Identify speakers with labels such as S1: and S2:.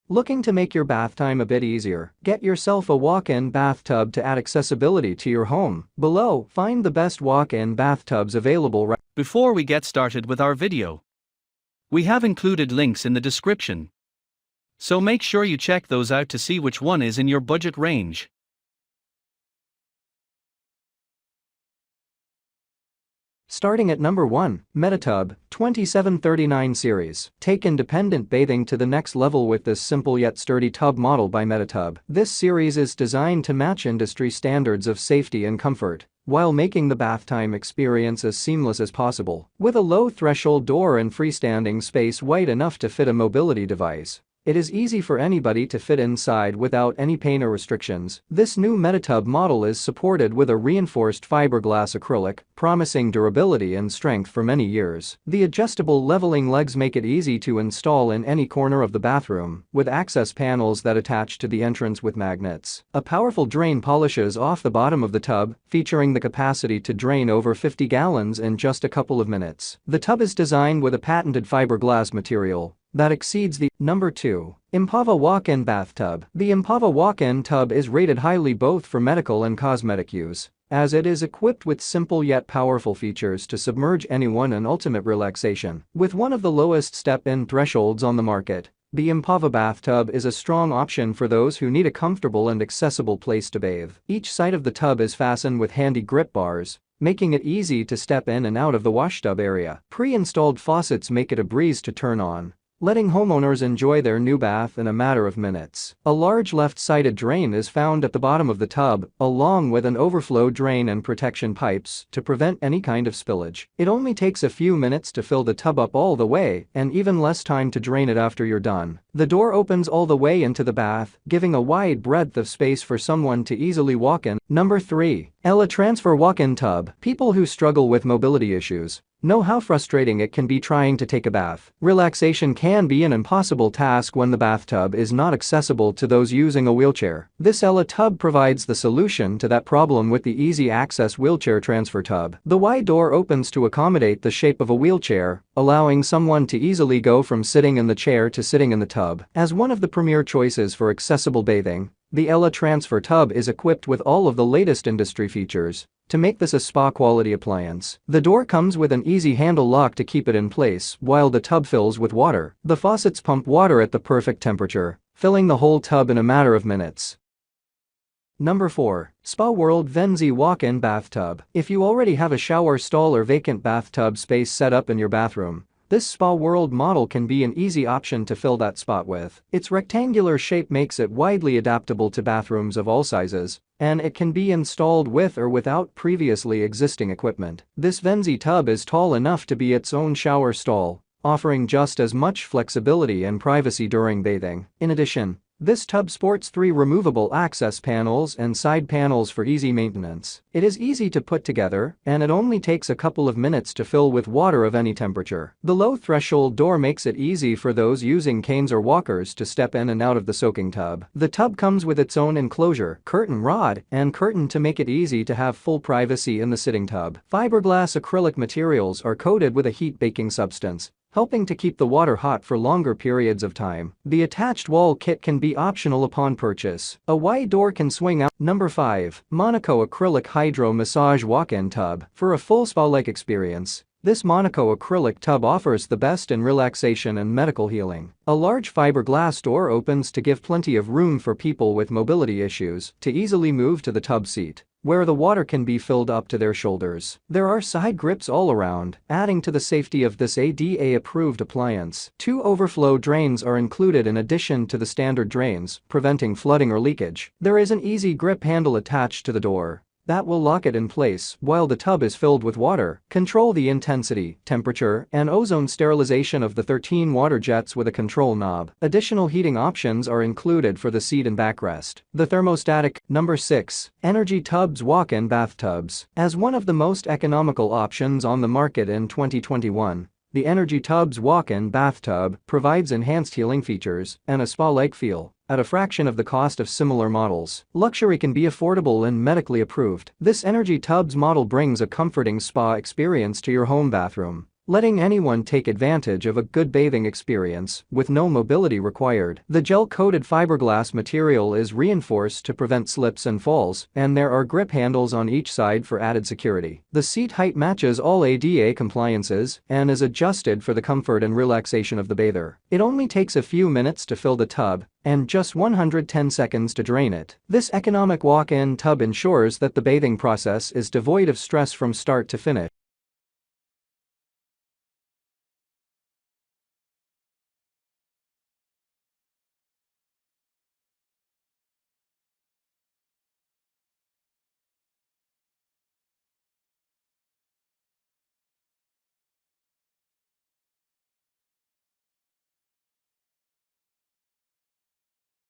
S1: Looking to make your bath time a bit easier? Get yourself a walk-in bathtub to add accessibility to your home. Below, find the best walk-in bathtubs available right.
S2: Before we get started with our video, we have included links in the description, so make sure you check those out to see which one is in your budget range.
S1: Starting at number 1, Meditub 2739 series. Take independent bathing to the next level with this simple yet sturdy tub model by Meditub. This series is designed to match industry standards of safety and comfort, while making the bath time experience as seamless as possible. With a low threshold door and freestanding space wide enough to fit a mobility device, it is easy for anybody to fit inside without any pain or restrictions. This new Meditub model is supported with a reinforced fiberglass acrylic, promising durability and strength for many years. The adjustable leveling legs make it easy to install in any corner of the bathroom, with access panels that attach to the entrance with magnets. A powerful drain polishes off the bottom of the tub, featuring the capacity to drain over 50 gallons in just a couple of minutes. The tub is designed with a patented fiberglass material that exceeds the number 2. Empava Walk-in Bathtub. The Empava walk-in tub is rated highly both for medical and cosmetic use, as it is equipped with simple yet powerful features to submerge anyone in ultimate relaxation. With one of the lowest step-in thresholds on the market, the Empava bathtub is a strong option for those who need a comfortable and accessible place to bathe. Each side of the tub is fastened with handy grip bars, making it easy to step in and out of the washtub area. Pre-installed faucets make it a breeze to turn on, letting homeowners enjoy their new bath in a matter of minutes. A large left-sided drain is found at the bottom of the tub, along with an overflow drain and protection pipes to prevent any kind of spillage. It only takes a few minutes to fill the tub up all the way, and even less time to drain it after you're done. The door opens all the way into the bath, giving a wide breadth of space for someone to easily walk in. Number 3. Transfer Walk-in Tub. People who struggle with mobility issues know how frustrating it can be trying to take a bath. Relaxation can be an impossible task when the bathtub is not accessible to those using a wheelchair. This tub provides the solution to that problem with the easy access wheelchair transfer tub. The wide door opens to accommodate the shape of a wheelchair, allowing someone to easily go from sitting in the chair to sitting in the tub. As one of the premier choices for accessible bathing, the transfer tub is equipped with all of the latest industry features to make this a spa-quality appliance. The door comes with an easy handle lock to keep it in place while the tub fills with water. The faucets pump water at the perfect temperature, filling the whole tub in a matter of minutes. Number 4. Spa World Venzi Walk-in Bathtub. If you already have a shower stall or vacant bathtub space set up in your bathroom, this Spa World model can be an easy option to fill that spot with. Its rectangular shape makes it widely adaptable to bathrooms of all sizes, and it can be installed with or without previously existing equipment. This Venzi tub is tall enough to be its own shower stall, offering just as much flexibility and privacy during bathing. In addition, this tub sports 3 removable access panels and side panels for easy maintenance. It is easy to put together, and it only takes a couple of minutes to fill with water of any temperature. The low threshold door makes it easy for those using canes or walkers to step in and out of the soaking tub. The tub comes with its own enclosure, curtain rod, and curtain to make it easy to have full privacy in the sitting tub. Fiberglass acrylic materials are coated with a heat-baking substance, helping to keep the water hot for longer periods of time. The attached wall kit can be optional upon purchase. A wide door can swing out. Number 5. Monaco Acrylic Hydro Massage Walk-in Tub. For a full spa-like experience, this Monaco acrylic tub offers the best in relaxation and medical healing. A large fiberglass door opens to give plenty of room for people with mobility issues to easily move to the tub seat, where the water can be filled up to their shoulders. There are side grips all around, adding to the safety of this ADA-approved appliance. 2 overflow drains are included in addition to the standard drains, preventing flooding or leakage. There is an easy grip handle attached to the door that will lock it in place while the tub is filled with water. Control the intensity, temperature, and ozone sterilization of the 13 water jets with a control knob. Additional heating options are included for the seat and backrest. The thermostatic. Number 6. Energy Tubs Walk-in Bathtubs. As one of the most economical options on the market in 2021, the Energy Tubs Walk-in Bathtub provides enhanced healing features and a spa-like feel at a fraction of the cost of similar models. Luxury can be affordable and medically approved. This Energy Tubs model brings a comforting spa experience to your home bathroom, letting anyone take advantage of a good bathing experience with no mobility required. The gel-coated fiberglass material is reinforced to prevent slips and falls, and there are grip handles on each side for added security. The seat height matches all ADA compliances and is adjusted for the comfort and relaxation of the bather. It only takes a few minutes to fill the tub and just 110 seconds to drain it. This economic walk-in tub ensures that the bathing process is devoid of stress from start to finish.